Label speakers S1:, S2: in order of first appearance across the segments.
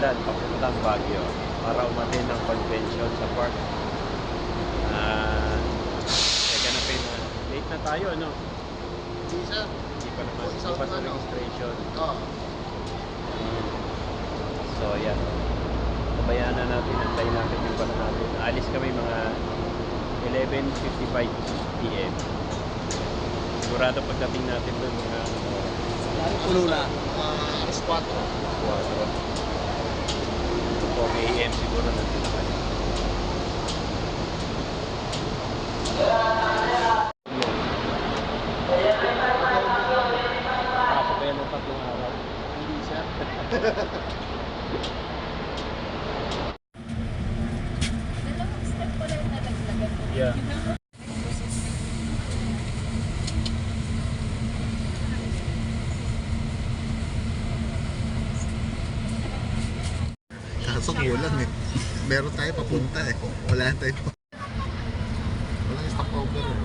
S1: Roland papuntang Baguio para umatin ng convention sa park. Teka na pin, late na tayo, no?
S2: Hindi sir.
S1: Hindi pa naman, hindi pa sa registration.
S2: Oo.
S1: So, yan. Sabayan na natin, antayin natin yung pala natin. Alis kami mga 11:55 PM. Sigurado pagdating natin doon mga
S2: Puno na. Alas 4.
S1: 4 AM siguro nandun na kayo. Pasok kayo ng 3 araw.
S2: Hindi sir.
S3: Dalawang step ko lang nalaglagan ko.
S1: Yeah.
S2: Kaso kulang eh. Meron tayo papunta eh. Wala tayo. Walang stopover eh.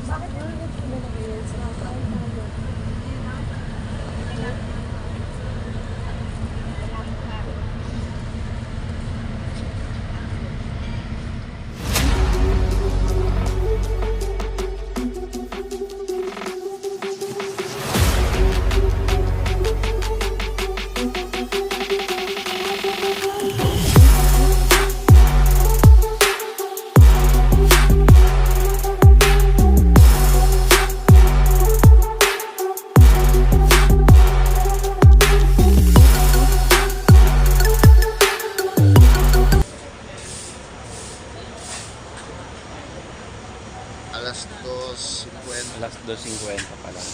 S3: Bakit ano yung pinalagay yun sa mga tayo?
S2: Alas 2:50.
S1: Alas 2:50 pa lang.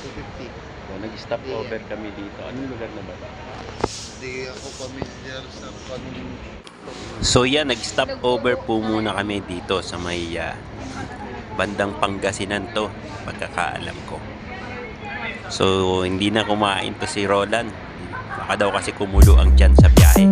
S2: 2:50.
S1: So, nag-stop over kami dito. Anong lugar na ba ba?
S2: Hindi ako familiar sa kanong.
S1: So yan, nag-stop over po muna kami dito sa may bandang Pangasinan to, pagkakaalam ko. So hindi na kumain to si Roland. Baka daw kasi kumulo ang tiyan sa biyahe.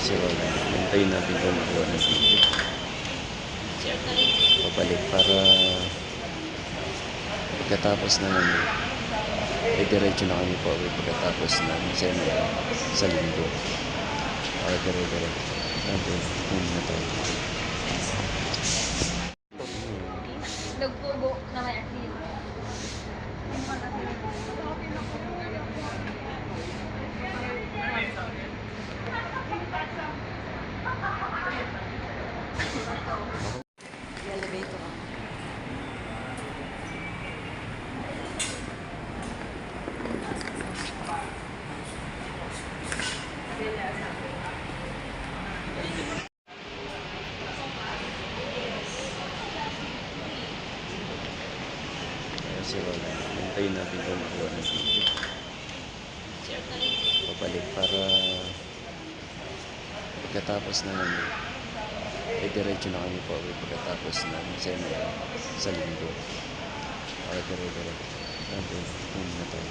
S1: Si Roland, hintayin natin kung makuha ng ticket. Pabalik para pagkatapos na namin, diretso na kami po pagkatapos na seminar sa linggo. Para dire-diretso natin kung na tayo.
S3: Nagpugo na may asin. Elevator ako.
S1: Si Roland, hintayin natin kung makuha ng ticket. Pabalik para pagkatapos na namin, diretso na kami po pagkatapos na seminar sa linggo. Para dire-diretso natin kung na tayo.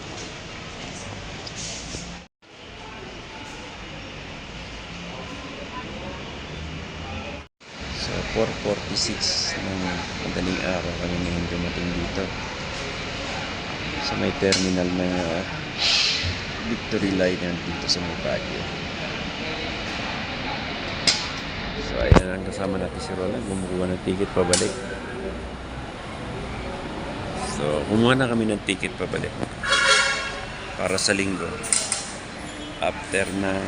S1: So 4:46 ng madaling araw kami ngayon dumating dito sa may terminal na Victory Line dito sa may Baguio. So ayan ang kasama natin si Roland, kumukuha ng ticket pabalik. So kumuha na kami ng ticket pabalik para sa linggo. After ng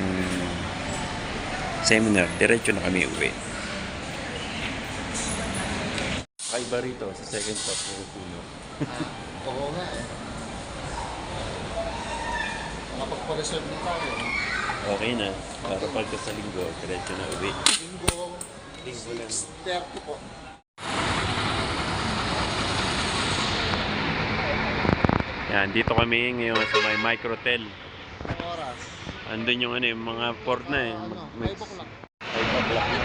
S1: seminar, diretso na kami uwi. Kakaiba rito sa second top ng puno.
S2: Oo nga eh. Nakapagpa-reserve na tayo.
S1: Okay na. Para pagka sa linggo, diretso na uwi.
S2: Linggo,
S1: Linggo lang.
S2: 6:30 po.
S1: Yan, dito kami ngayon sa may microtel.
S2: Oras.
S1: Andun yung ano, yung mga port na eh.
S2: Ano, 5 o'clock.
S1: 5 o'clock na.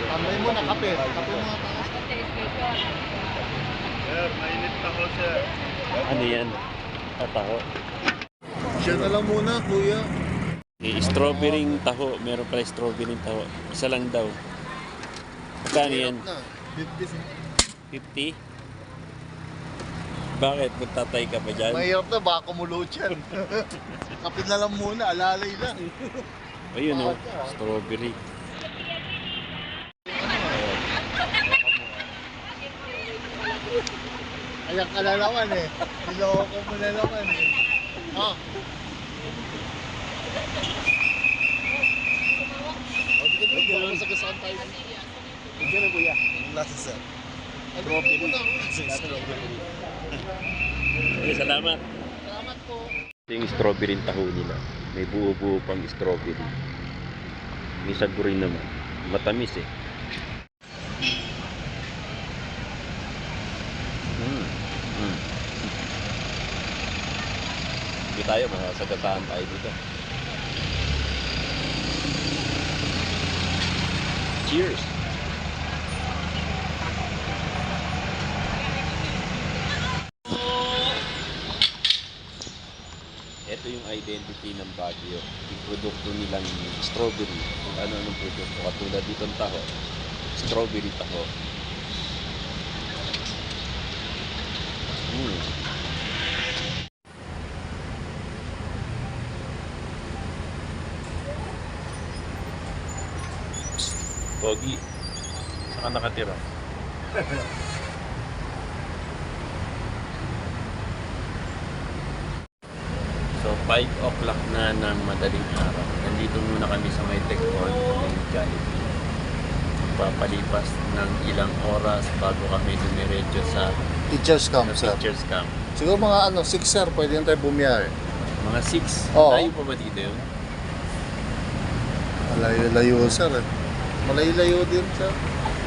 S2: Tambay mo na kape. Kape mo na tayo.
S4: Sir, mainit ako, sir.
S1: Ano yan? Taho.
S2: Siya na lang muna, kuya.
S1: Strawberry taho. Meron pala strawberry taho. Isa lang daw. Magkano yan?
S2: Na. 50.
S1: 50? Bakit? Magtatay ka pa dyan?
S2: Mahirap na, baka kumulo dyan. Kape na lang muna, alalay na.
S1: Ayun o. Strawberry.
S2: Ayan ka na naman eh. Niloko mo na naman eh. Ah. O, sige na, baka masagasaan tayo.
S4: Sige na, kuya.
S2: Anong lasa, sir? Strawberry.
S1: Salamat.
S2: Salamat po.
S1: Ito yung strawberry taho nila. May buo-buo pang strawberry. May sago rin naman. Matamis eh. Hindi tayo, masasagataan tayo dito. Cheers! Ito yung identity ng Baguio. Yung produkto nilang strawberry. Kung ano-anong produkto. Katulad dito ang taho. Strawberry taho. Pogi. Saan ka nakatira? So 5 o'clock na ng madaling araw. Nandito muna kami sa may Tecon, may Jollibee. Papalipas ng ilang oras bago kami dumiretso sa
S2: Teacher's camp, sir.
S1: teacher's camp.
S2: Siguro mga 6, sir, pwede na tayo bumiyahe.
S1: Mga 6.
S2: Oo.
S1: Tayo pa ba dito yun?
S2: Malayo-layo, sir eh. Malayo-layo din, sir.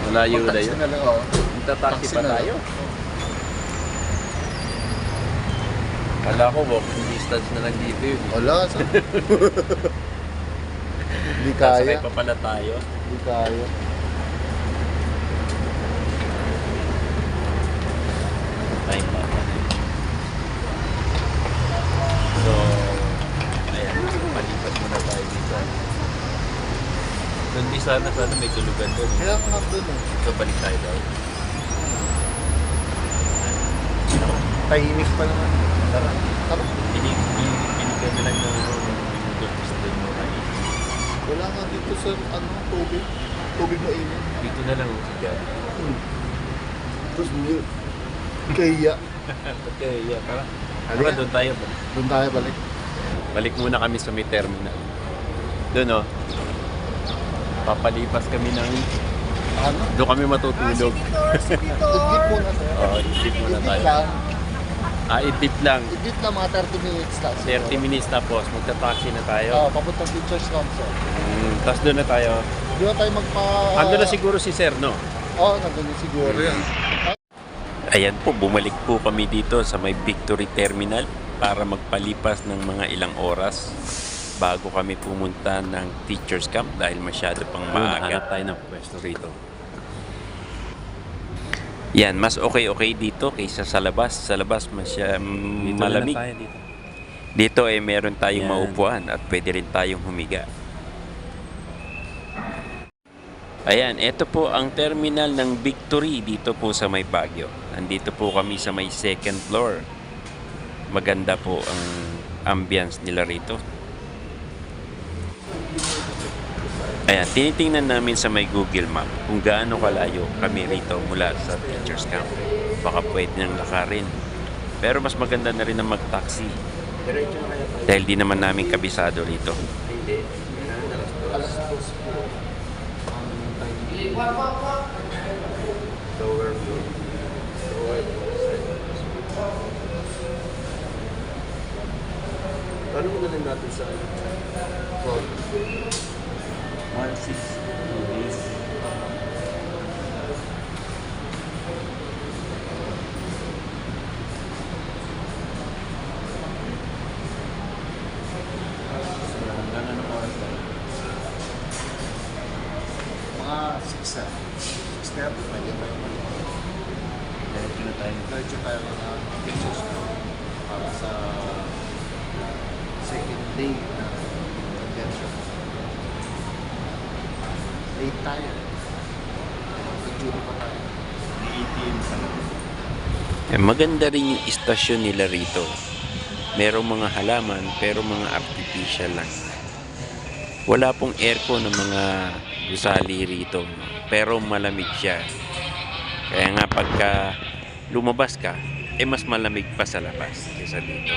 S1: Malayo na
S2: Taxi
S1: yun.
S2: na lang, oh.
S1: Magta-taxi
S2: Taxi
S1: pa
S2: na lang.
S1: tayo. Kala ko walking distance na lang dito yun.
S2: Wala, sir. Hindi
S1: Sasakay
S2: kaya.
S1: pa pala tayo.
S2: Hindi kaya.
S1: Time pa. So, ayan. Palipat muna tayo dito. Doon di sana may tulugan doon.
S2: Kaya nga doon eh.
S1: So, balik tayo daw.
S2: Tahimik pa naman.
S1: Tara.
S2: Tara.
S1: Binigyan na lang ng minuto gusto doon mo kayo.
S2: Wala nga dito, sir, tubig. Tubig mainit.
S1: Dito na lang si Jan.
S2: Tapos, kaya.
S1: Okay, yeah. Tara.
S2: Halika.
S1: Tara, doon tayo.
S2: Doon tayo balik.
S1: Balik muna kami sa may terminal. Doon, oh. Papalipas kami ng...
S2: Ano?
S1: Doon kami matutulog.
S2: Idip muna, sir.
S1: Oo, idip muna
S2: Idip
S1: tayo.
S2: lang.
S1: Idip lang.
S2: Idip lang mga 30 minutes lang.
S1: 30 minutes tapos magta-taxi na tayo.
S2: Oo, papuntang Teacher's camp, sir.
S1: Tapos doon na tayo.
S2: Di ba tayo magpa...
S1: Ando na siguro si Sir, no?
S2: Oo, nandun na siguro yan.
S1: Ayan po, bumalik po kami dito sa may Victory Terminal para magpalipas ng mga ilang oras bago kami pumunta ng Teacher's Camp dahil masyado pang maaga. Hanap tayo ng pwesto rito. Yan, mas okay dito kaysa sa labas. Sa labas malamig. Dito eh meron tayong maupuan at pwede rin tayong humiga. Ayan, ito po ang terminal ng Victory dito po sa may Baguio. Nandito po kami sa may second floor. Maganda po ang ambience nila rito. Ayan, tinitingnan namin sa may Google Map kung gaano kalayo kami rito mula sa Teacher's Camp. Baka pwede nang lakarin. Pero mas maganda na rin na mag-taxi. Dahil di naman namin kabisado rito.
S2: Ano mo na lang natin sa road?
S1: 1.6 days. Hanggang anong oras na?
S2: Mga 6 na. 6:30, pwede ba yung
S1: Diretso na tayo.
S2: diretso tayo na pictures para sa second day na convention. Late tayo. Nag-jury pa tayo.
S1: ATM pa lang. Maganda rin yung istasyon nila rito. Merong mga halaman pero mga artificial lang. Wala pong aircon ng mga gusali rito, no? Pero malamig siya. Kaya nga pagka lumabas ka, mas malamig pa sa labas kaysa dito.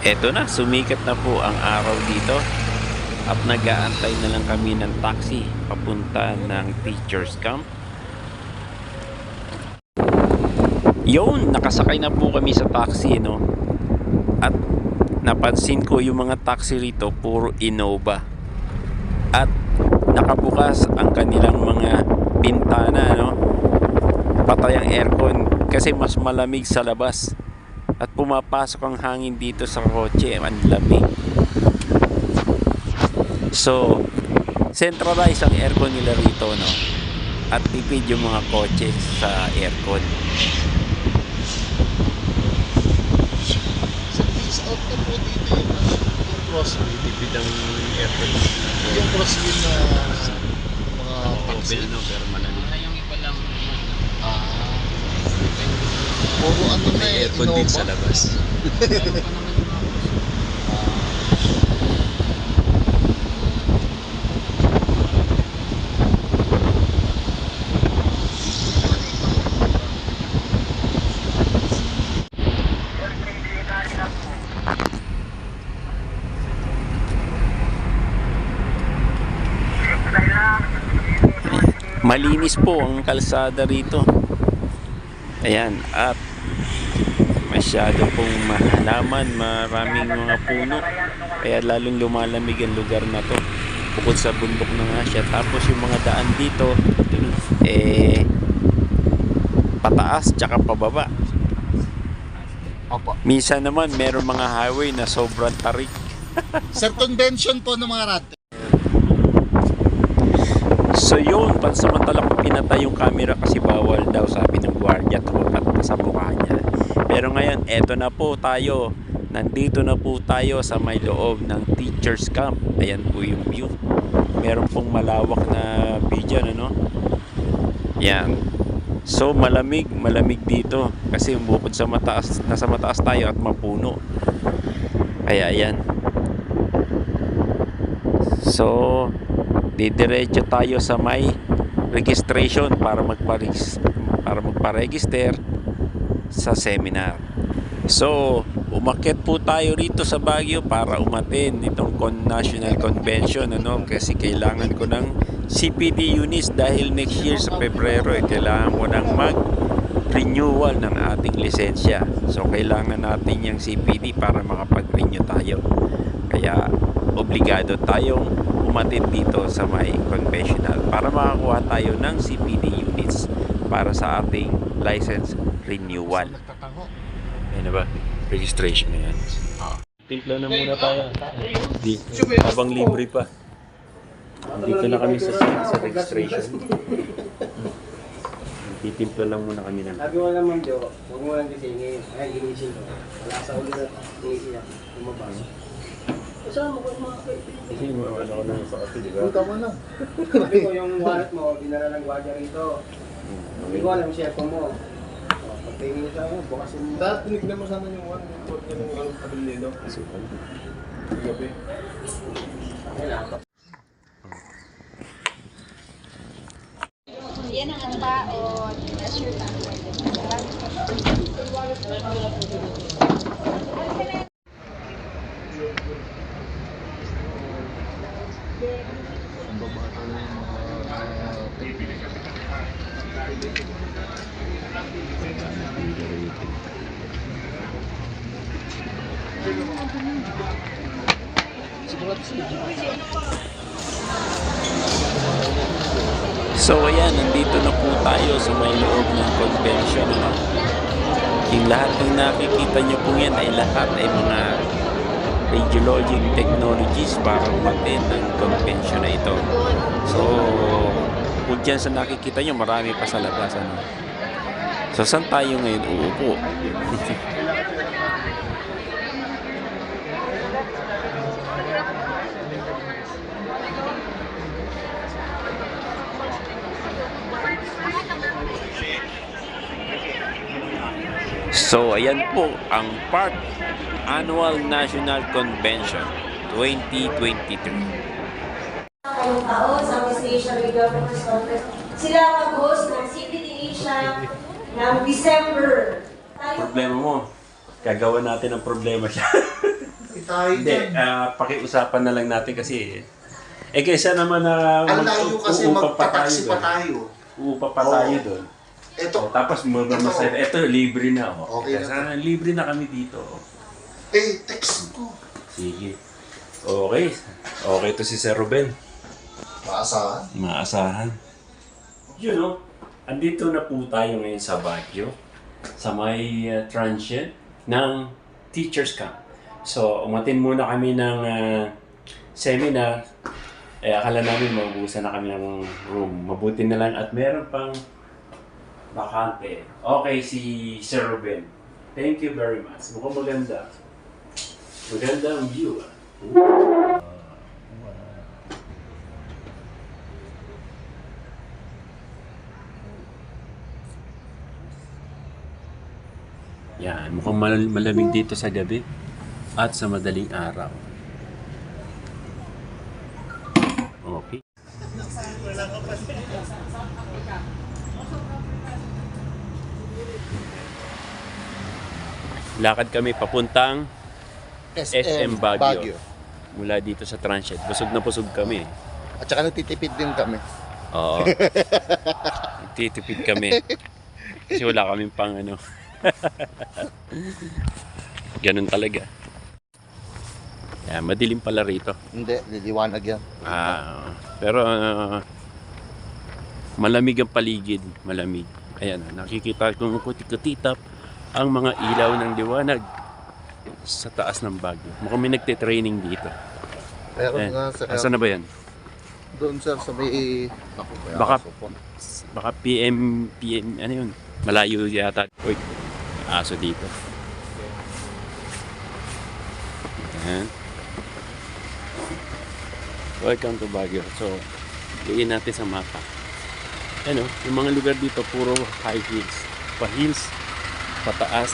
S1: Eto na, sumikat na po ang araw dito. At nag-aantay na lang kami ng taxi papunta ng teachers camp. Yun, nakasakay na po kami sa taxi, no? At napansin ko yung mga taxi rito, puro Innova. At nakabukas ang kanilang mga bintana, no? Patay ang aircon kasi mas malamig sa labas. At pumapasok ang hangin dito sa kotse, ang lamig. So, centralized ang aircon nila rito, no? At tipid yung mga kotse sa aircon.
S2: Sa piece out na po dito yung crossway.
S1: Tipid ang aircon.
S2: Yung crossway na mga taxi.
S1: no? Pero malamig. Yung iba lang.
S2: Puro ano na
S1: May aircon din sa labas. Malinis po ang kalsada rito. Ayan, at masyado pong mahalaman, maraming mga puno. Kaya lalong lumalamig ang lugar na to. Bukod sa bundok na nga siya. Tapos yung mga daan dito, pataas tsaka pababa.
S2: Opo.
S1: Minsan naman meron mga highway na sobrang tarik.
S2: Sa convention po ng mga rate.
S1: So yun, pansamantala ko pinatay yung camera kasi bawal daw, sabi ng gwardiya, tumapat na sa mukha niya. Pero ngayon, eto na po tayo. Nandito na po tayo sa may loob ng teachers camp. Ayan po yung view. Meron pong malawak na view dyan, ano? Yan. So malamig dito kasi bukod sa mataas, nasa mataas tayo at mapuno. Kaya yan. So didiretso tayo sa may registration para magpa-register sa seminar. So umakyat po tayo rito sa Baguio para umattend itong National Convention, ano, kasi kailangan ko ng CPD units dahil next year sa Pebrero kailangan ko ng mag-renewal ng ating lisensya. So kailangan natin yung CPD para makapag-renew tayo. Kaya obligado tayong umattend dito sa may conventional para makakuha tayo ng CPD units para sa ating license renewal.
S2: Nagtatango.
S1: Ayun na ba? Registration na yan. Timpla na muna tayo. Habang libre pa. Dito na kami sa registration. Titimpla lang muna kami ng.
S4: Sabi mo naman, Jo, huwag mo lang gisingin. Ay, ginising ko. Wala sa ulo na gising niya. Lumabas. Kasama ko yung mga kaibigan.
S1: Kasi ano ko na sa kasi, di ba?
S2: Punta mo na.
S4: Sabi ko yung wallet mo, dinala ng gwardiya rito. Hindi ko alam, share ko mo. Pagtingin sa akin, bukasin mo.
S2: Dahil tinignan mo sana yung one. Report ka ng anong pabilido. Gabi.
S3: Yan ang ano ba o sure ba?
S2: Ang babata na yung mga
S1: So ayan, nandito na po tayo sa may loob ng convention. Ano? Yung lahat ng nakikita nyo po yan ay lahat ay mga radiologic technologies para umattend ng convention na ito. So, kung dyan sa nakikita nyo, marami pa sa labas. Ano? So, saan tayo ngayon uupo? So, ayan po ang PARC Annual National Convention 2023.
S3: Ngayong taon sa East Asia Radiological Conference. Sila ang mag-host ng CPD Asia ng December.
S1: Problema mo, gagawa natin ang problema siya.
S2: Tayo
S1: Hindi, pakiusapan na lang natin kasi kaysa naman na
S2: ang layo kasi
S1: uupa pa
S2: magpataksi pa
S1: doon.
S2: tayo.
S1: Uupa pa tayo doon.
S2: Ito,
S1: Tapos magmamasaya. Ito, libre na. Oh.
S2: Okay na
S1: Sana libre na kami dito. Oh.
S2: text ko.
S1: Sige. Okay. Okay to si Sir Ruben.
S2: Maasahan.
S1: Maasahan. You know, andito na po tayo ngayon sa Baguio. Sa may transient ng Teachers Camp. So, umatin muna kami ng seminar. Akala namin mabubusan na kami ng room. Mabuti na lang at meron pang bakante. Okay, si Sir Ruben. Thank you very much. Mukhang maganda. Maganda ang view. Yan, mukhang malamig dito sa gabi at sa madaling araw. Okay. Lakad kami papuntang SM Baguio. Mula dito sa Transient. Busog na busog kami.
S2: At saka nagtitipid din kami.
S1: Oo. Titipid kami. Kasi wala kaming pang ano. Ganun talaga. Yan, madilim pala rito.
S2: Hindi, liliwanag yan.
S1: Pero malamig ang paligid. Malamig. Ayan, nakikita kong kutitap ang mga ilaw ng liwanag sa taas ng Baguio. Mukhang may nagte-training dito.
S2: Pero
S1: Ayan.
S2: nga, sir,
S1: Asan na ba yan?
S2: doon sir sa may... Ako,
S1: Baka PM, ano yun? Malayo yata. Uy, aso dito. Ayan. Welcome to Baguio. So, liin natin sa mapa. Ano, yung mga lugar dito puro high hills. Pa-hills, pataas.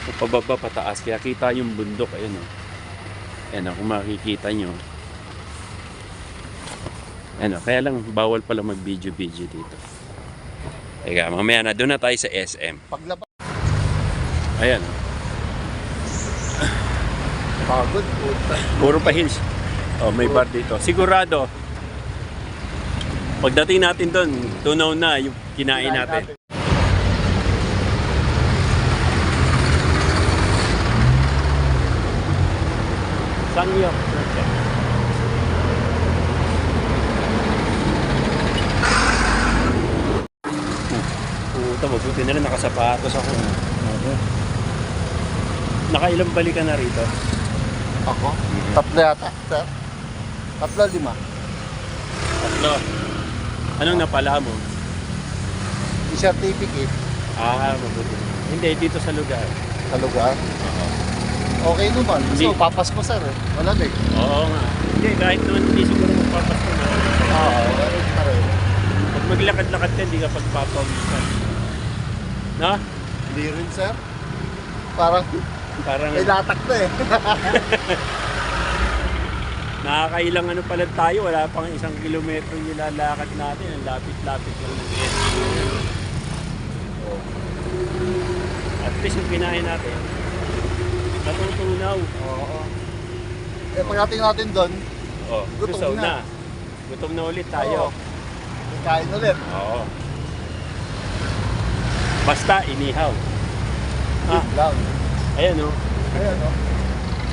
S1: O pababa, pataas. Kaya kita yung bundok. Ayan o. Ayan o, kung makikita nyo. Ano, kaya lang bawal pala mag-video-video dito. Teka, mamaya na. Doon na tayo sa SM.
S2: Paglabas.
S1: Ayan.
S2: Pagod. Puta.
S1: Puro pa hills. Oh, may bar dito. Sigurado. Pagdating natin doon, tunaw na yung kinain natin. Sangyo. Puta, mabuti na lang nakasapatos ako. Nakailang balik ka na rito?
S2: Ako? Tatlo yata, sir. Tatlo, 5.
S1: Tatlo. Anong napala mo?
S2: Certificate
S1: Mabuti. Hindi, dito sa lugar.
S2: sa lugar. Okay naman.
S1: Hindi.
S2: So, papas ko, sir. Wala na eh.
S1: Oo nga. Hindi, kahit naman hindi siguro magpapasko na.
S2: Wala na rin.
S1: Pag maglakad-lakad ka, hindi ka pagpapawisan. No?
S2: Hindi rin, sir. Parang
S1: Parang
S2: may latak na eh.
S1: nakakailang ano pala tayo. Wala pang 1 kilometro yung nilalakad natin. Ang lapit-lapit lang ng SM. Oh. At least yung kinain natin. Natutunaw.
S2: Oo. Pagdating natin doon,
S1: Oh,
S2: Gutom
S1: gutom
S2: na.
S1: na. Gutom na ulit tayo.
S2: kain ulit.
S1: Oo. Basta inihaw.
S2: Yun lang.
S1: Ayan oh.
S2: Ayan, no?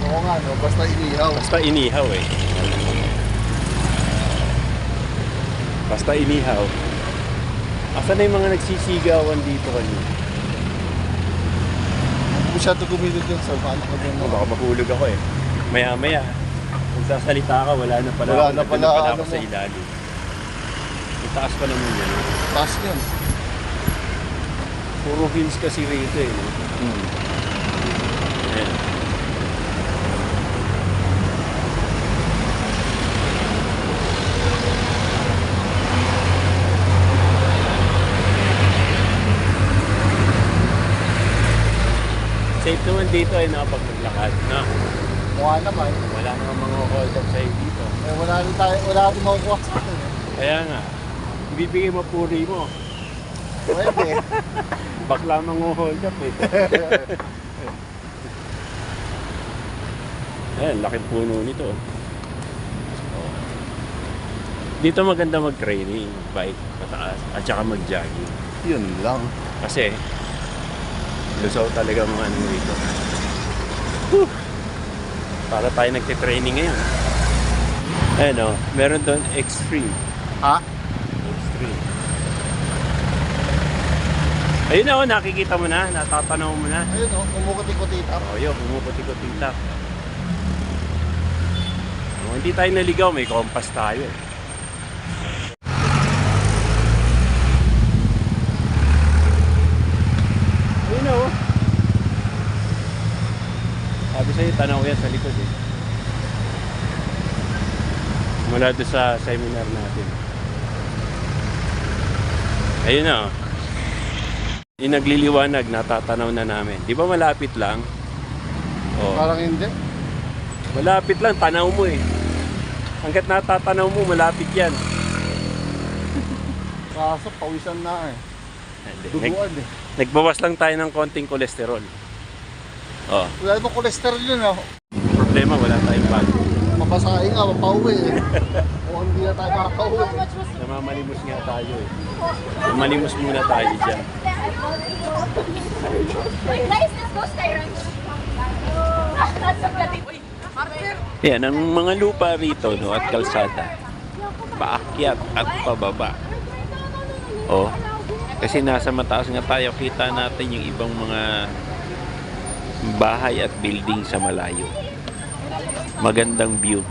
S2: Oo nga, no? Basta inihaw.
S1: Basta inihaw eh. Basta inihaw. Asan na yung mga nagsisigawan dito kanina?
S2: Masyado gumilid yun sa paano ko din.
S1: Baka mahulog ako eh. Maya-maya, kung sasalita ka, wala na pala.
S2: Wala na
S1: Nandun
S2: pala,
S1: ako
S2: ano
S1: sa
S2: mo.
S1: ilalim. Yung taas pa naman yan.
S2: Taas yun.
S1: Puro hills kasi rito eh. No? Ayan. Safe naman dito ay nakapag maglakad. No?
S2: Mukha naman.
S1: Wala namang mga hold up sa'yo dito.
S2: Eh, wala rin makukuha sa akin. Eh.
S1: Kaya nga, ibibigay mo puri mo.
S2: Pwede.
S1: Bakla mang hold up eh. Ayan, laking puno nito. Dito maganda mag-training, bike, mataas, at saka mag-jogging.
S2: Yun lang.
S1: Kasi, lusaw talaga mga ano dito. Para tayo nagtitraining ngayon. Ayan o, meron doon extreme.
S2: Ha?
S1: Extreme. Ayun na o, nakikita mo na, natatanaw mo na.
S2: Ayun, no? Kumukuti-kutita.
S1: O yun, pumuputi-kuting tap. Kung hindi tayo naligaw, may compass tayo eh. Ayun na o. Sabi sa'yo, tanaw yan sa likod eh. Mula doon sa seminar natin. Ayun na o. Yung nagliliwanag, natatanaw na namin. Di ba malapit lang? O.
S2: Parang hindi.
S1: Malapit lang, tanaw mo eh. Hanggat natatanaw mo, malapit yan.
S2: Kaso, pawisan na eh. Duguan eh.
S1: Nagbawas lang tayo ng konting kolesterol. Oh,
S2: Wala namang kolesterol yun, ah.
S1: problema, wala tayong bag.
S2: Mapasahin nga, mapauwi eh. O hindi na tayo makakauwi.
S1: Namamalimos nga tayo eh. Malimos muna tayo dyan.
S5: Guys, let's go Skyranch.
S1: Yan, ang mga lupa rito no, at kalsada. Paakyat at pababa. Oh, kasi nasa mataas nga tayo, kita natin yung ibang mga bahay at building sa malayo. Magandang view.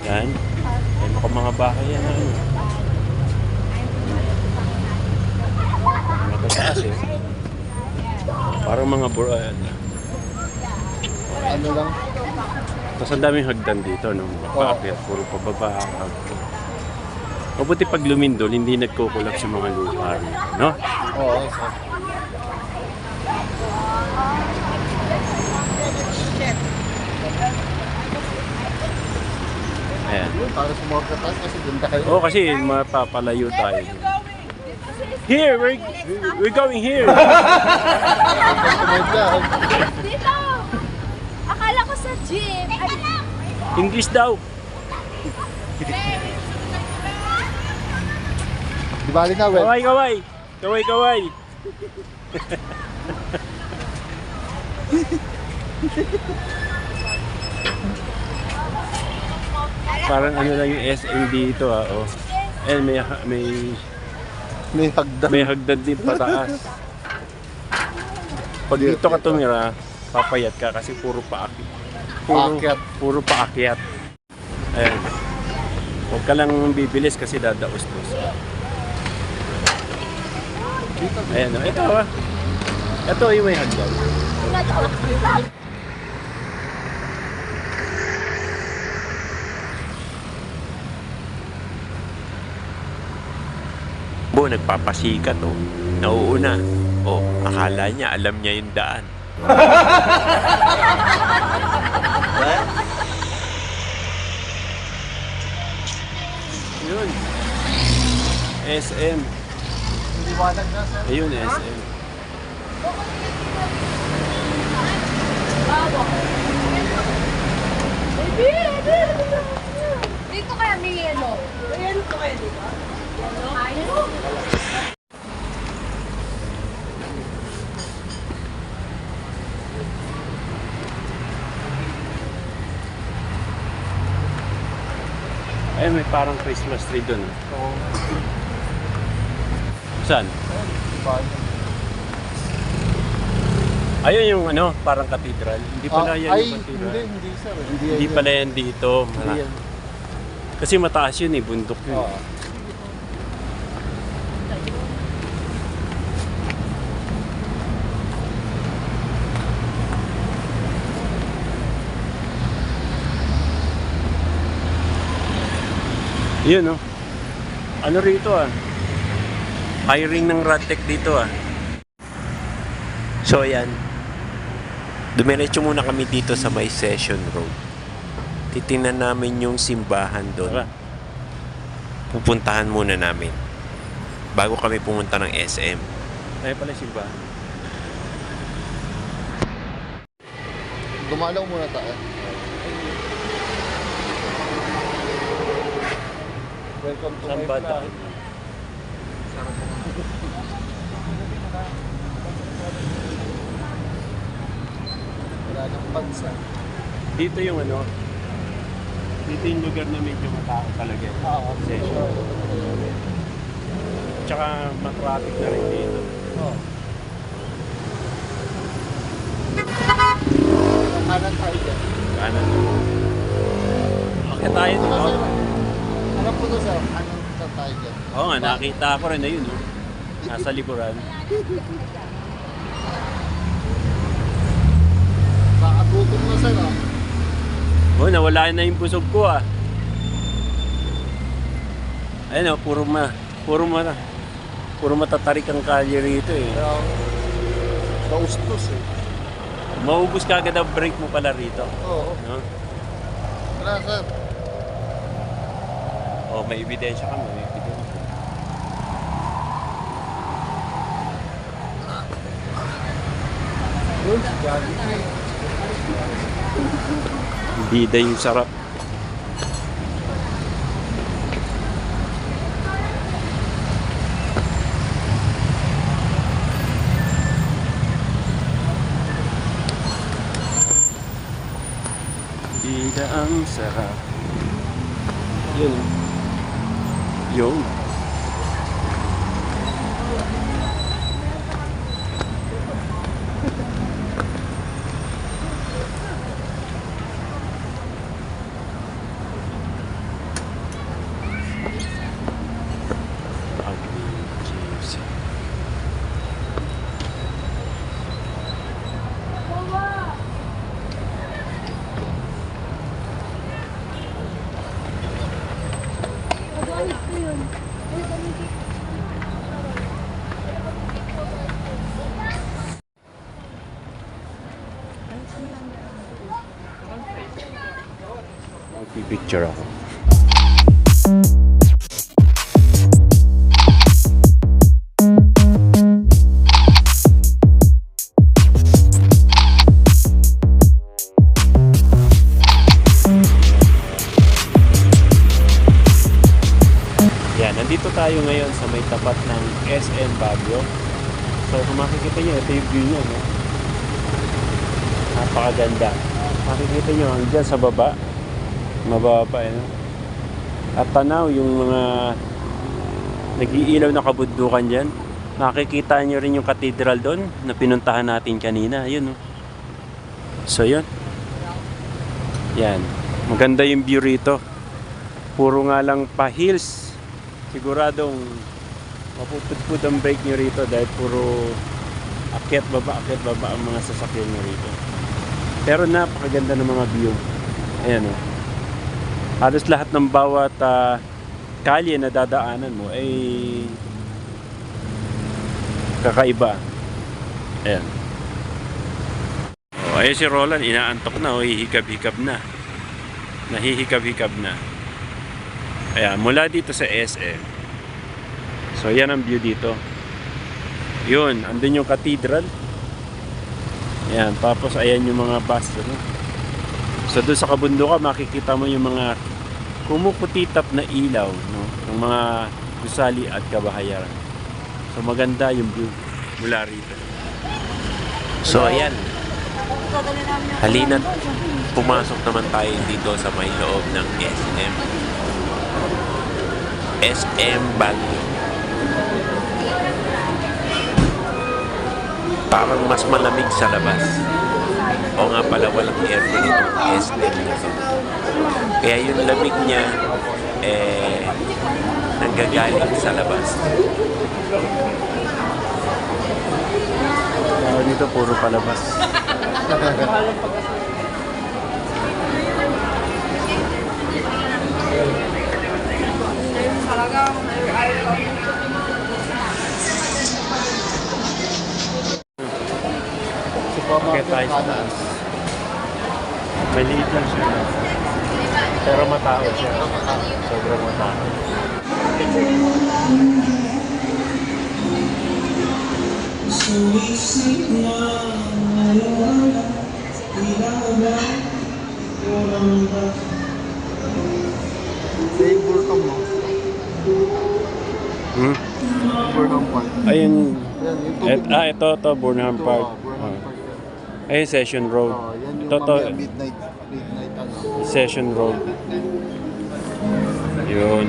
S1: Yan. Yan ako mga bahay yan. Ano. Matataas eh. Parang mga
S2: Ano lang.
S1: Tapos ang daming hagdan dito, no? Paakyat, puro pababa. Mabuti pag lumindol, hindi nagkukulap sa mga lupa rito, no?
S2: Oo, so.
S1: Ayan.
S2: Para sumorkatas kasi ganda kayo.
S1: Oo, kasi mapapalayo tayo. Here! We're going here!
S5: Dito! Akala ko sa gym. Ay,
S1: English daw!
S2: Di bali na, well.
S1: Kaway, kaway! Kaway, kaway! Parang ano lang yung SM dito ah, oh. And
S2: May hagdan.
S1: may hagdan din pataas. Pag dito ka tumira, papayat ka kasi puro paakyat.
S2: Paakyat.
S1: Puro paakyat. Ayan. Huwag ka lang bibilis kasi dadaos-dos. Ayan, oh. Ito ah. Ito yung may hagdan. Bo, nagpapasikat oh. Nauuna. Oh, akala niya, alam niya yung daan. Yun. SM.
S2: Liwanag na, sir.
S1: Ayun, SM.
S5: dito kaya may yellow. May yellow po kayo dito? Yellow?
S1: Ay, may parang Christmas tree doon.
S2: Oo.
S1: Saan? Ayun yung ano, parang cathedral. Hindi pala yan
S2: Ay,
S1: yung cathedral.
S2: hindi sir.
S1: Hindi pala yan dito.
S2: Hindi yan.
S1: Kasi mataas yun eh, bundok yun.
S2: Oo.
S1: Yun oh. Ano rito ah? Hiring ng Radtech dito ah. So yan. Dumiretso muna kami dito sa may Session Road. Titingnan namin yung simbahan doon. Pupuntahan muna namin. Bago kami pumunta ng SM. Ay pala simbahan.
S2: Dumalaw muna tayo. Welcome to
S1: Saan
S2: my
S1: ba
S2: vlog.
S1: tayo?
S2: Wala nang bansa.
S1: Dito yung ano. Dito yung lugar na medyo matao talaga.
S2: Oo.
S1: Session. Tsaka matraffic na rin dito.
S2: Oo. Kanan tayo dyan.
S1: Kanan. Bakit tayo dito?
S2: Alam ko to sir, kanan tayo dyan.
S1: Oo nga, nakita ko rin na yun. Oh. Nasa likuran.
S2: Nakagutom na sir ah.
S1: Oh, nawala na yung busog ko ah. Ayun oh, puro matatarik ang kalye rito eh.
S2: Kaya, naustos eh.
S1: Maubos ka agad ang break mo pala rito.
S2: Oo.
S1: No?
S2: Wala sir.
S1: Oh, may ebidensya ka, may ebidensya.
S2: Yun, gabi.
S1: Bida yung sarap. Bida ang sarap. Yun. Yun. Picture ako. Yan, nandito tayo ngayon sa may tapat ng SM Baguio. So kung makikita nyo, ito yung view nyo. No? Napakaganda. Makikita nyo, hanggang sa baba. Mababa eh. No? At tanaw yung mga nag-iilaw na kabundukan dyan. Nakikita nyo rin yung cathedral doon na pinuntahan natin kanina. Ayun. No? So yun. Yan. Maganda yung view rito. Puro nga lang pa hills. Siguradong mapupudpud ang brake nyo rito dahil puro akyat baba ang mga sasakyan nyo rito. Pero napakaganda ng mga view. Ayan o. Halos lahat ng bawat kalye na dadaanan mo ay kakaiba. Ayan. O, ayun si Roland, inaantok na o, hihikab-hikab na. Nahihikab-hikab na. Ayan, mula dito sa SM. So, yan ang view dito. Yun, andun yung cathedral. Ayan, tapos ayan yung mga bus. Ano? So, doon sa kabundukan, makikita mo yung mga kumukutitap na ilaw, no? Ng mga gusali at kabahayaran. So, maganda yung view mula rito. So, ayan. Halina't pumasok naman tayo dito sa may loob ng SM. SM Baguio. Parang mas malamig sa labas. O nga pala, walang aircon itong SM na to. Kaya yung lamig niya, nanggagaling sa labas. Dito puro palabas. Okay, tayo sa taas. Maliit lang siya. Pero matao siya. Sobrang matao.
S2: Yung Burtong mo. Burtong Park.
S1: Ayun.
S2: Yan, yung tubig.
S1: Ito, Burnham
S2: Ito,
S1: Park.
S2: Burnham Park.
S1: Ayun, Session Road.
S2: Yan yung
S1: Ito,
S2: mamaya midnight ano.
S1: Session Road. Yun.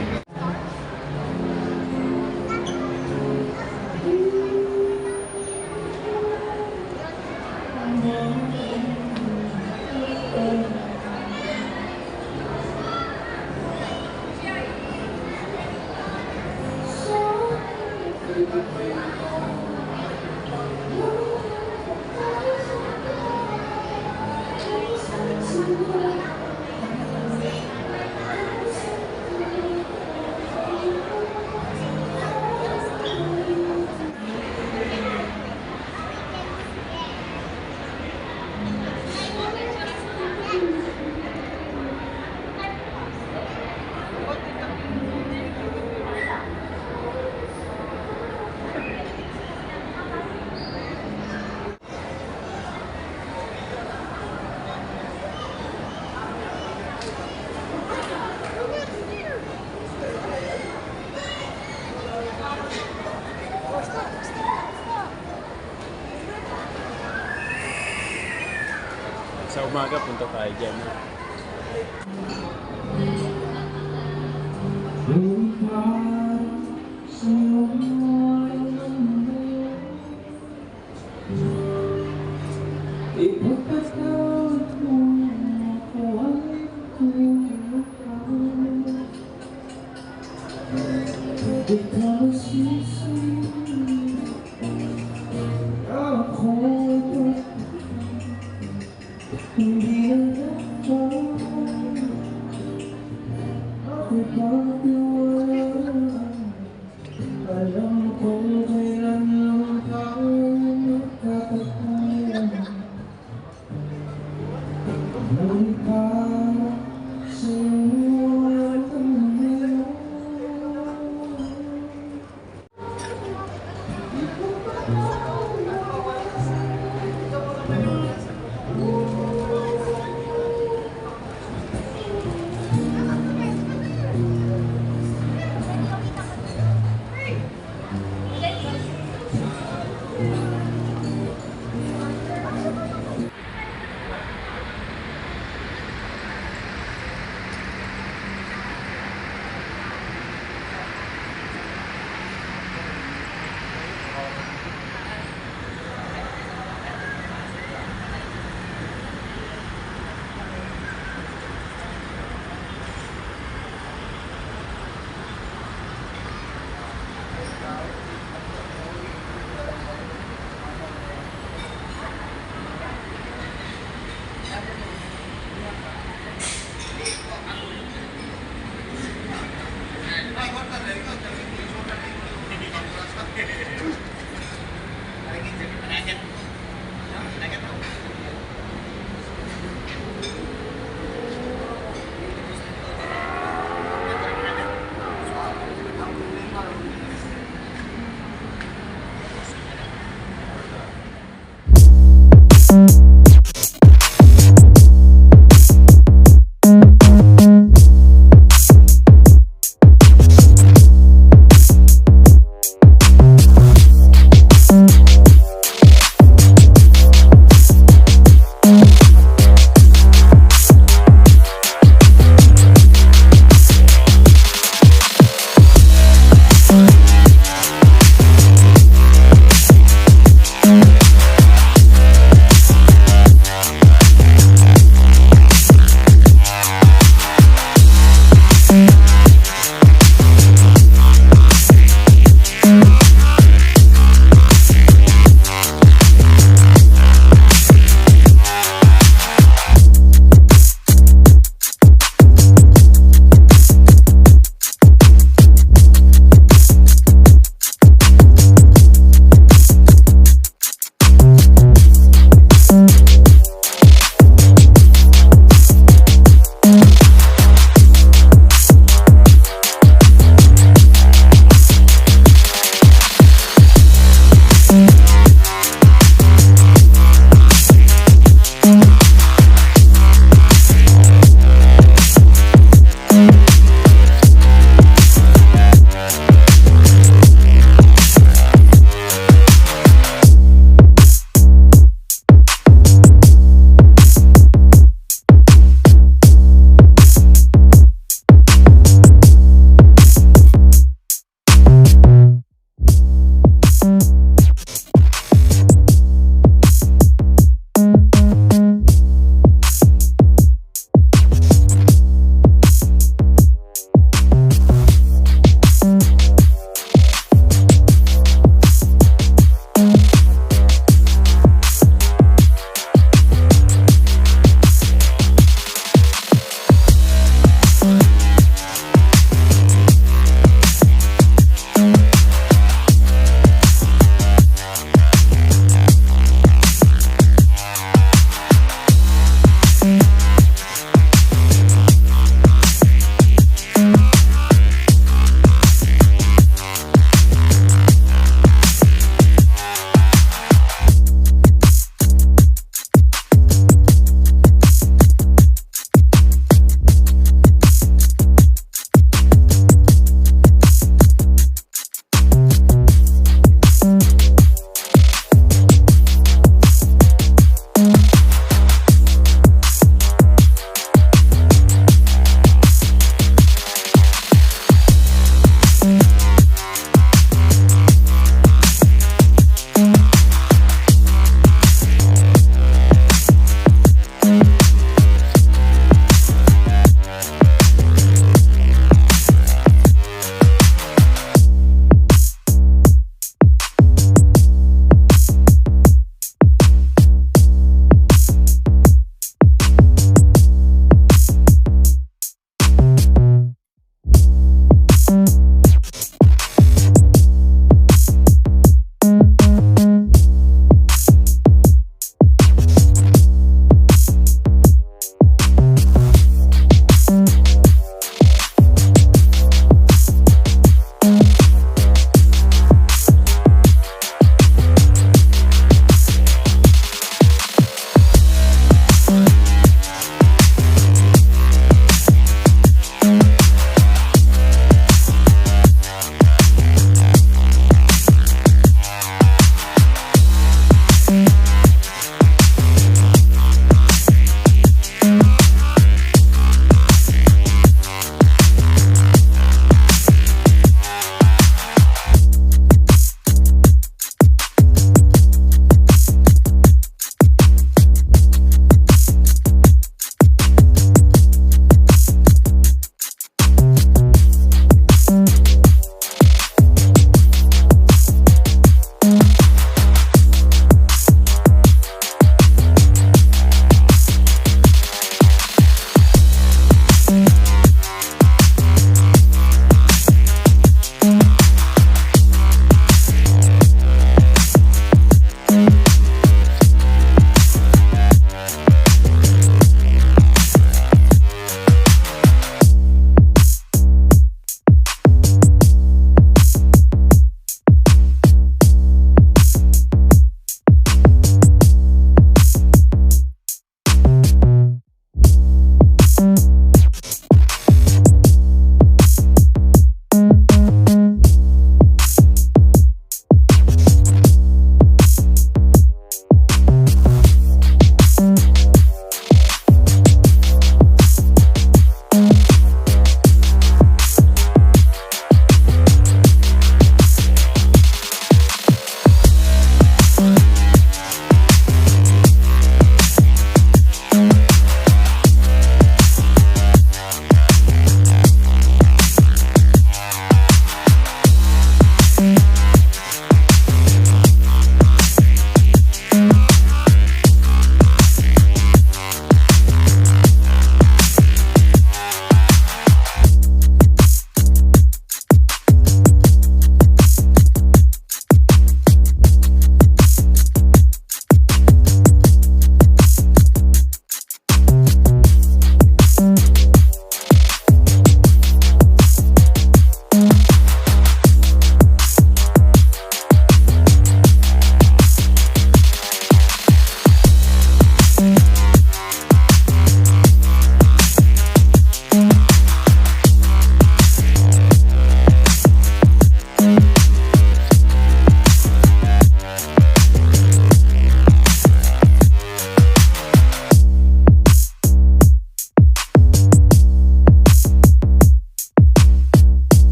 S1: Sa umaga, punta tayo dyan.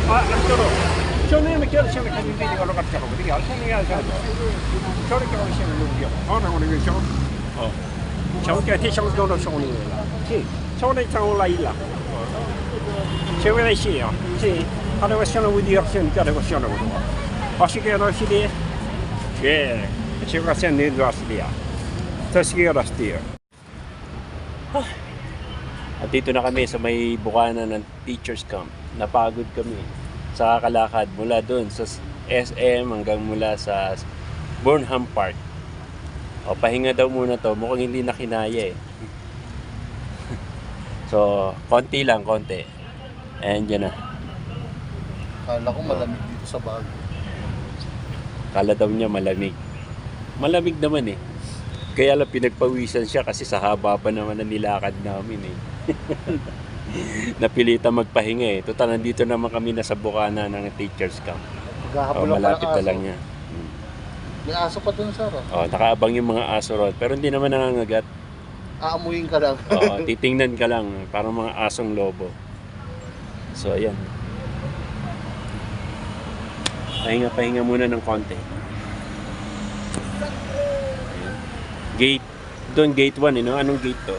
S6: 안쪽으로. 저는 결 시험에 가진 데가 걸어 갔다고. 그게 알선이 알선. 저렇게 오시면 누구요? 어느 우리 저. 저게 대상도로 쇼는 거야. 지. 저는 저올라 일라. 제가 시요. 지. 하루가 시험을 우리 학생 때라고 시험을 보고. 어시게 너시디. 예. 제가 sen 왔어요. Tasgiya rastia.
S1: At dito na kami sa may bukana ng Teachers Camp. Napagod kami sa kalakad mula doon sa SM hanggang mula sa Burnham Park. O, pahinga daw muna to. Mukhang hindi na kinaya eh. So, konti lang, konti. Ayan dyan na.
S2: Kala ko malamig dito sa bago.
S1: Kala daw niya malamig. Malamig naman eh. Kaya lang pinagpawisan siya kasi sa haba pa naman ang nilakad namin eh. Napilitan magpahinga eh. Total, nandito naman kami nasa bukana ng Teachers Camp.
S2: Maghahabol ako
S1: Malapit
S2: ng
S1: na
S2: aso.
S1: lang niya.
S2: May aso pa dun, sir.
S1: Nakaabang yung mga aso ron. Pero hindi naman nangangagat.
S2: Aamuin ka lang.
S1: Titingnan ka lang. Parang mga asong lobo. So, ayan. Pahinga muna ng konti. Ayan. Gate. Doon, gate 1. No? Anong gate to?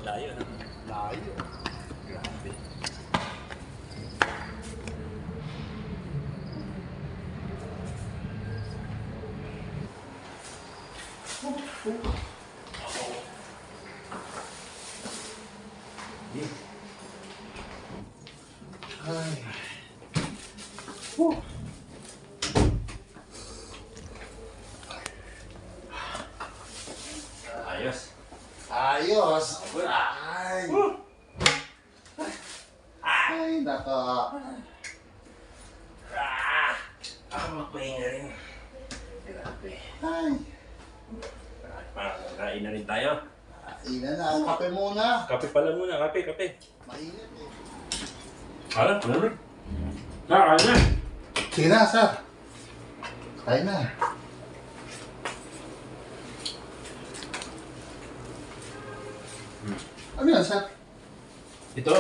S1: Tayo, no?
S2: Layo.
S1: Grabe.
S2: Ay.
S1: Ayos.
S2: Ayos. Ay. Ay, naka.
S1: Ako magpahinga rin. Grabe.
S2: Ay.
S1: Kain na rin tayo.
S2: Ina na. Kape muna.
S1: Kape pala muna. Kape.
S2: Mainit eh.
S1: Hala, ano? Kain na.
S2: Sige na, sir. Kain na. Ano yan, sir?
S1: Ito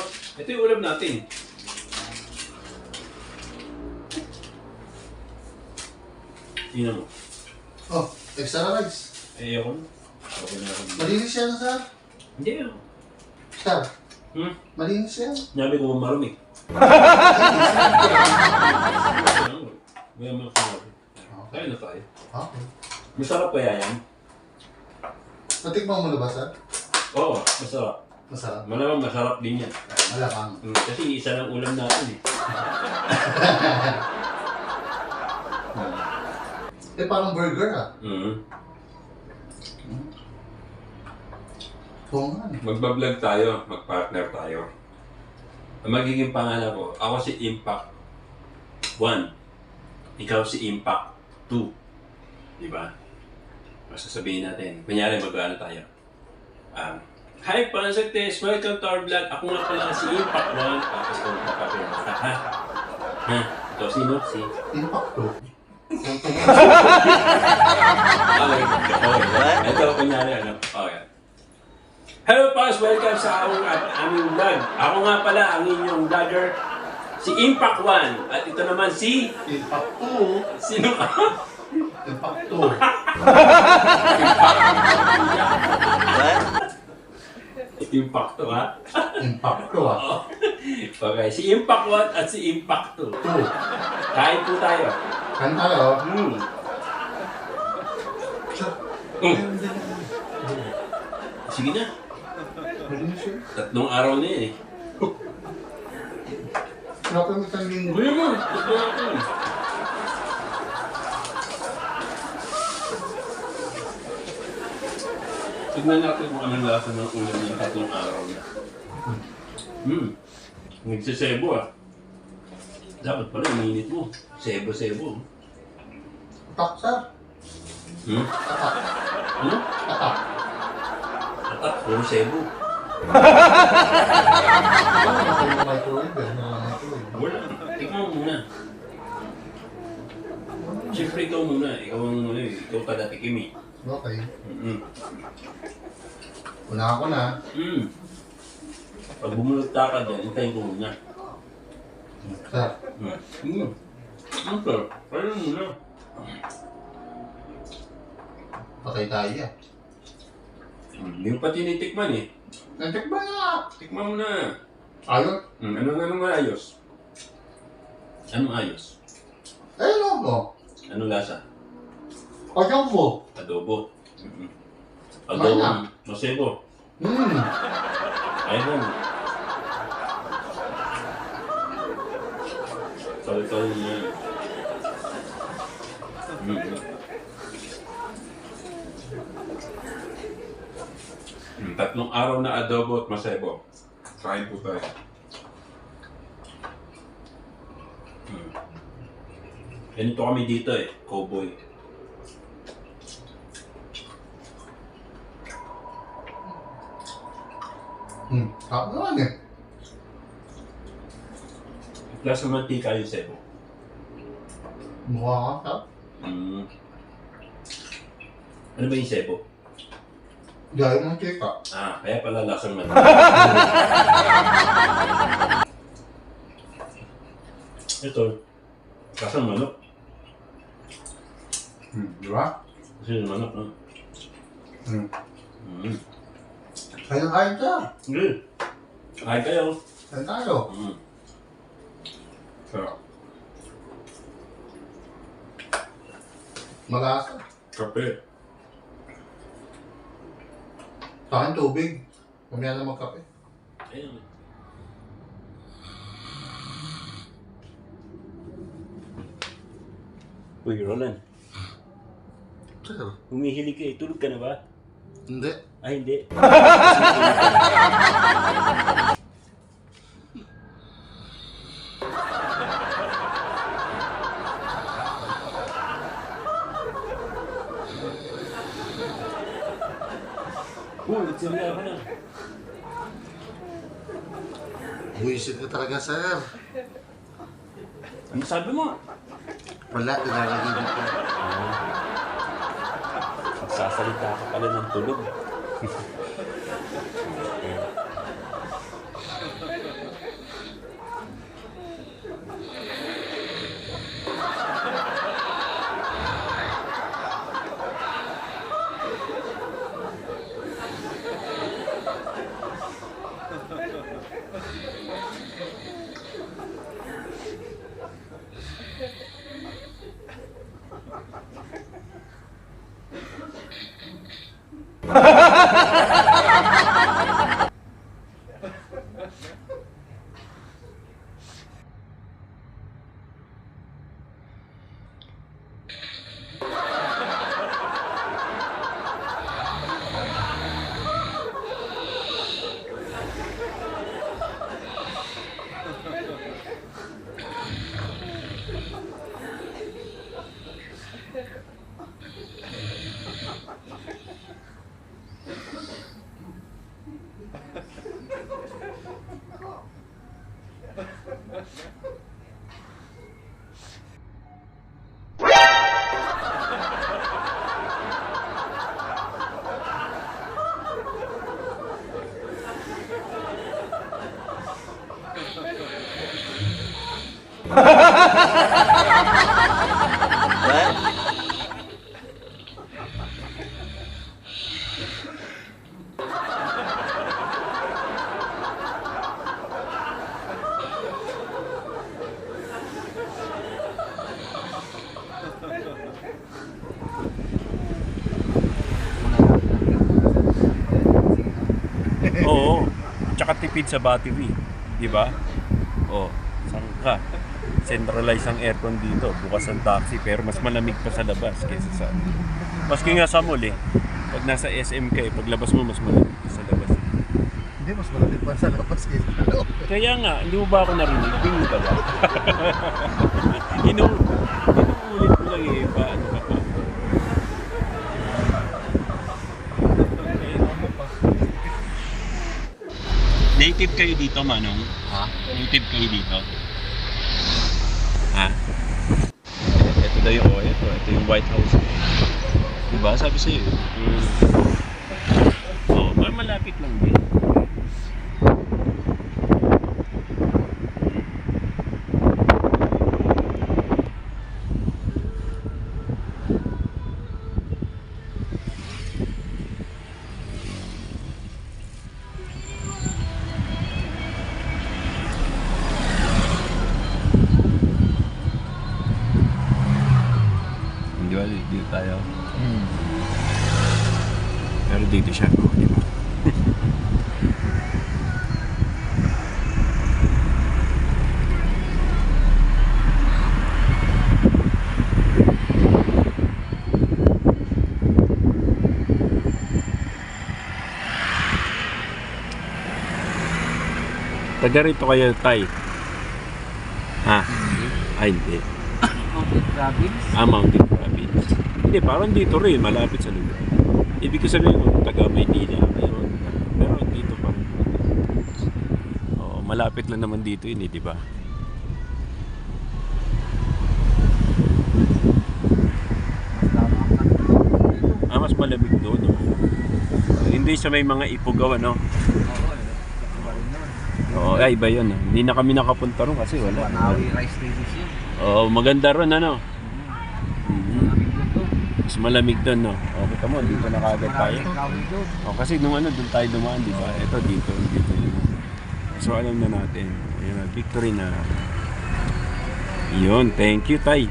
S1: yung ulam natin. Tingnan mo.
S2: Oh, extra rice.
S1: Ayoko na. Okay na ako.
S2: Malinis yan, sir.
S1: Hindi ah.
S2: Sir,
S1: Hmm?
S2: malinis yan.
S1: Sinabi ko marumi. May mga sinabi. Tayo na tayo.
S2: Okay.
S1: Masarap kaya yan?
S2: Natikman mo na ba, sir?
S1: Oo, masarap.
S2: Masarap.
S1: Malamang masarap din yan.
S2: Malakang.
S1: Kasi isa lang ulam natin eh.
S2: Eh, parang burger ah. Oo nga eh.
S1: Magbablog tayo, magpartner tayo. Ang magiging pangalan ko, ako si Impact 1. Ikaw si Impact 2. Diba? Masasabihin natin. Kunyari, mag-ano tayo. Hi, Pansagtes! Welcome to our vlog. Ako nga pala si Impact 1. Tapos kung kapapin mo ka, ha? Ha? Ito, sino? Si...
S2: Impact to.
S1: Ito, kunyari, ano? Okay. Hello, Pans! Welcome sa aming vlog. Ako nga pala ang inyong vlogger, si Impact 1. At ito naman si...
S2: Impact to.
S1: Sino ka?
S2: Impact to.
S1: Impact 2, ha?
S2: Impact to ah.
S1: Okay, si Impact 1 at si Impact 2. Kain po tayo.
S2: Kan tayo.
S1: Sige na.
S2: Malinis yun.
S1: 3 araw na yan eh.
S2: Grabe mo isang linggo.
S1: Buya mo! 3 araw. Tignan natin kung anong lasa ng ulam ng 3 araw na. Nagsisebo ah. Dapat pala uminit mo. Sebo.
S2: Atak, sir. Atak.
S1: Ano?
S2: Atak.
S1: Atak, puro sebo.
S2: Microwave eh. Microwave.
S1: Wala. Ikaw muna. Siyempre ikaw muna. Ikaw ang muna eh. Ikaw kadatikim eh.
S2: Okay.
S1: Mm-mm.
S2: Una ako na.
S1: Pag bumulot ka dyan, hintayin ko muna.
S2: Sir,
S1: Ang sarap. Ayun muna.
S2: patay tayo yan.
S1: Hindi mo pa tinitikman eh.
S2: Natikba nga!
S1: Tikman mo na.
S2: Ayun.
S1: Anong ayos? Anong ayos?
S2: Ayun mo.
S1: Anong lasa?
S2: Ayun mo.
S1: Adobo.
S2: Kumain na.
S1: Adobo. Masebo. Ayun. Sorry niya. Tatlong araw na adobo at masebo. Kain po tayo. Ganito kami dito eh, cowboy.
S2: Sarap naman eh.
S1: Plus ng mantika yung sebo.
S2: Mukha ka, sarap.
S1: Ano ba yung sebo?
S2: Gaya ng chika.
S1: Kaya pala lasang mantika. Ito, lasang manok.
S2: Di ba?
S1: Kasi yung manok, no?
S2: Kaya ka.
S1: Hindi. Kain kayo.
S2: Kaya tayo.
S1: Sarap.
S2: Malasa.
S1: Kape.
S2: Sa akin tubig. Mamaya na magkape.
S1: Ayun. Uy, Roland.
S2: Sir.
S1: Humihilig ka eh. Tulog ka na ba?
S2: Hindi.
S1: Ay, hindi. Nagsimula ako na.
S2: Buisit ka talaga, sir.
S1: Ano sabi mo?
S2: Wala, nilalaginig ka.
S1: Magsasalita ka pala ng tulog. Oo. Tsaka tipid sa battery. Di ba? Oh, saan ka? Centralize ang aircon dito. Bukas ang taxi pero mas malamig pa sa labas kaysa sa... Maski nga sa mall eh. Pag nasa SM ka eh, paglabas mo mas malamig pa sa labas.
S2: Hindi, mas malamig pa sa labas kaysa sa loob.
S1: Kaya nga, hindi mo ba ako narinig? Bingi ka ba? Inuulit ko lang eh. Paano ka pa? Native kayo dito, Manong?
S2: Ha?
S1: Native kayo dito? Ha? Ito daw yung, ito yung White House. Diba? Sabi sa'yo. Oo, malapit lang din.
S6: Pero dito siya, oh, di ba? Taga rito kayo, Tay? Ha? Ay, hindi.
S4: Mountain Province.
S6: Mountain Province. Hindi, parang dito rin, malapit sa lugar. Ibig ko sabihin kung taga Maynila, mayroon. Pero dito pa rin. Oo, malapit lang naman dito yun, di ba? Mas malamig doon, no? Hindi sa may mga ipugaw, no? Oo, ay, iba yun. Hindi na kami nakapunta ron kasi wala.
S4: Manawi Rice Terrace yun.
S6: Oo, maganda ron, ano? Mas malamig doon, no? Okay ka mo, dito na kagad tayo. O, kasi nung ano, doon tayo dumaan, di ba? Ito, dito yun. So, alam na natin. Ayan, victory na. Yun, thank you, Tay.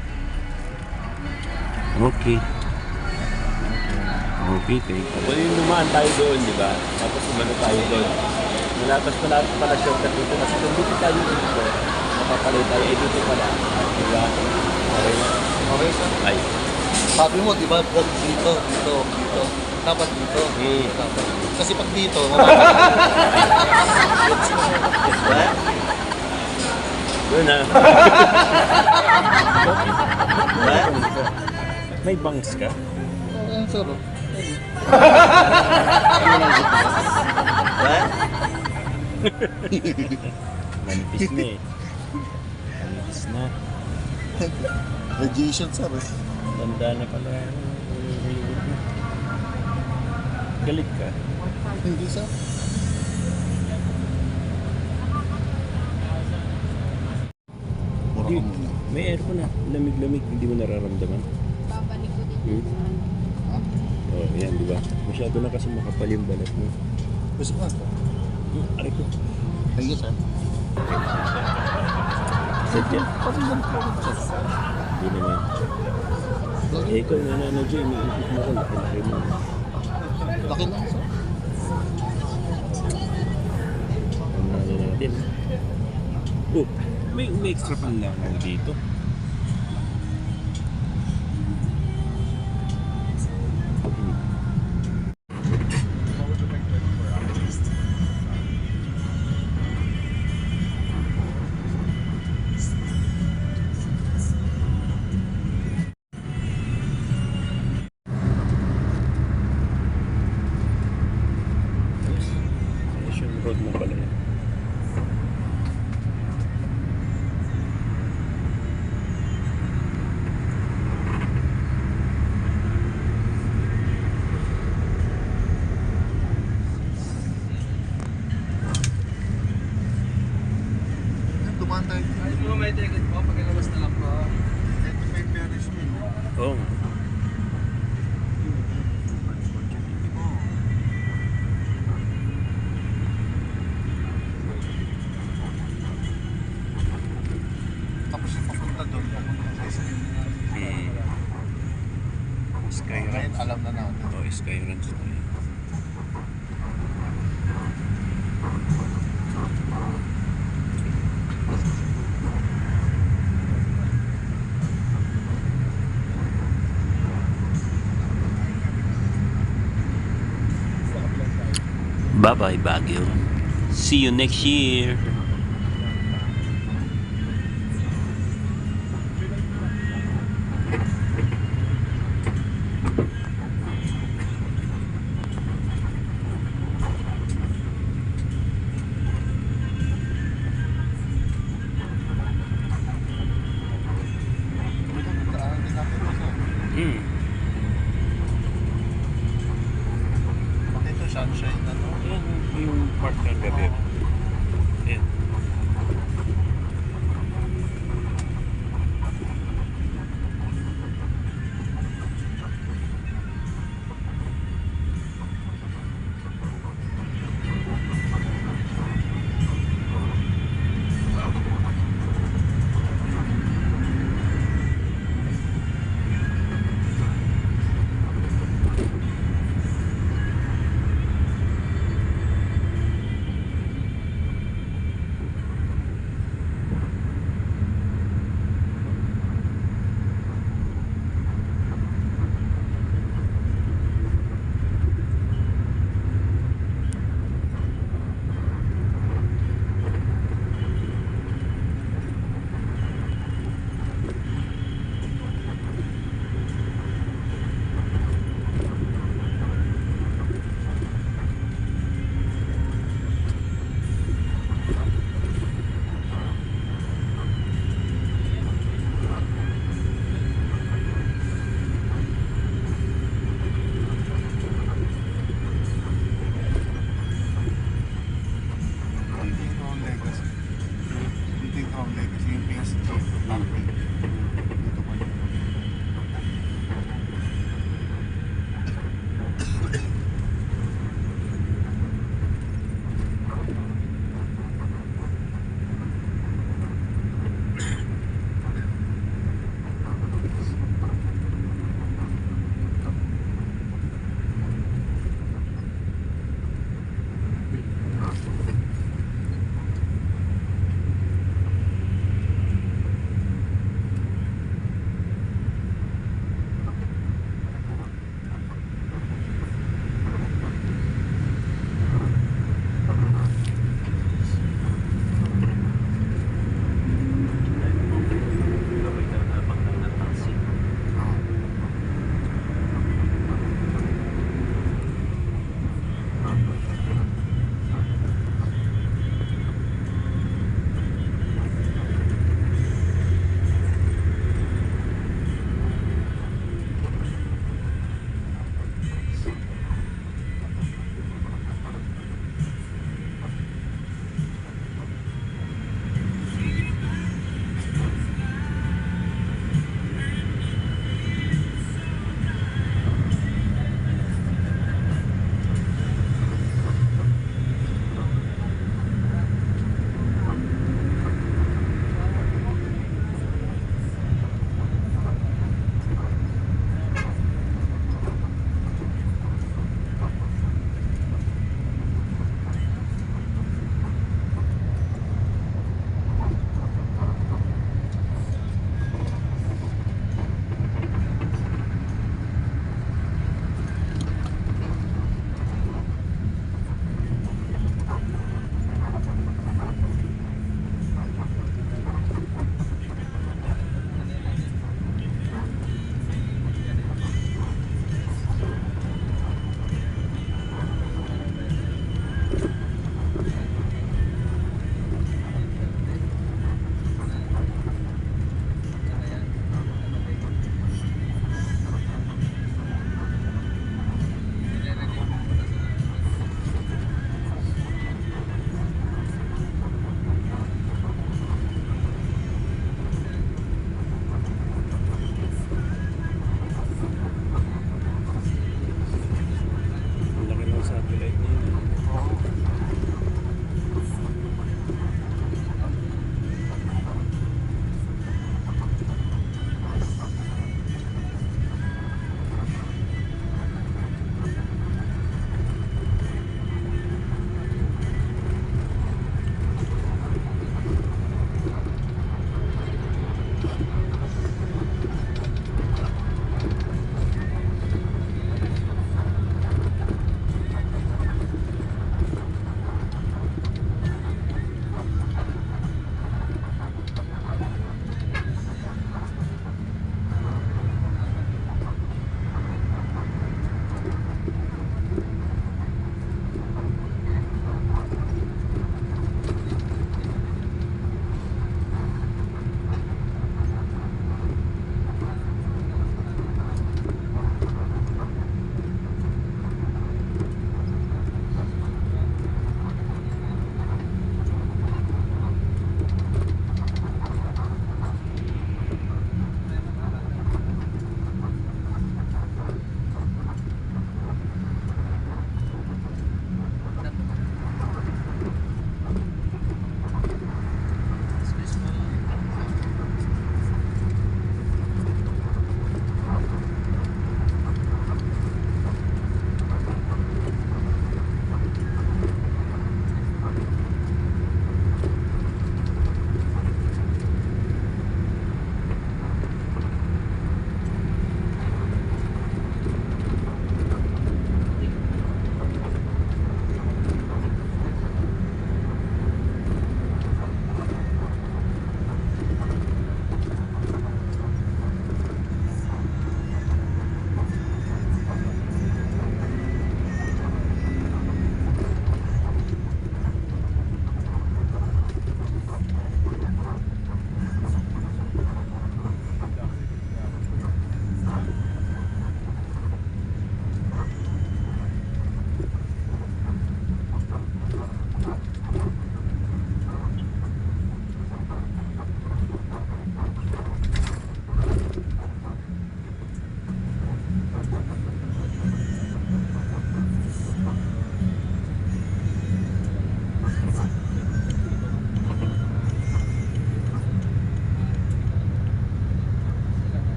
S6: Okay. Okay, thank you. Well, yung dumaan tayo doon, di ba? Tapos umano tayo doon. Malapas pala shortcut dito kasi kung dito tayo dito, mapapalay tayo, dito pala. Diba? Okay na.
S2: Okay, sir.
S6: Ay.
S2: Sabi mo, di ba, huwag dito. Dapat dito. Dapat. Kasi pag dito,
S6: Doon na. May bangs ka?
S2: Ang sarap.
S6: Manipis na eh. Manipis na.
S2: Magician, sir.
S6: Tanda na pala. Galit ka.
S2: Hindi, sir. Mura ka muna.
S6: May aircon na. Lamig-lamig. Hindi mo nararamdaman.
S5: Babalik ko din.
S6: Oh, yan, di ba? Masyado na kasi makapal yung balat mo.
S2: Gusto ko nga.
S6: Aray ko.
S2: Thank you, sir.
S6: Sadya. Hindi naman. Eh, ikaw na dyan. Iniisip mo ko. Laki-laki mo.
S2: Laki lang, sir.
S6: Ano natin. Oh, may extra pan lang ako dito. Road na pala yan.
S2: Dumaan tayo.
S4: Ay, mo may ticket po, pagkalabas na lang po.
S2: Ito may Paris mo.
S6: Oo.
S2: Tapos yung papunta doon, papunta sa
S6: Skyruns.
S2: Ngayon, alam na natin.
S6: Oo, Skyruns na yun. Bye-bye, Baguio. See you next year.
S2: Daanan din natin ito, sir. Pati ito, sunshine na no?
S6: Ayan, yung part ng gabi. Ayan.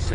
S1: So,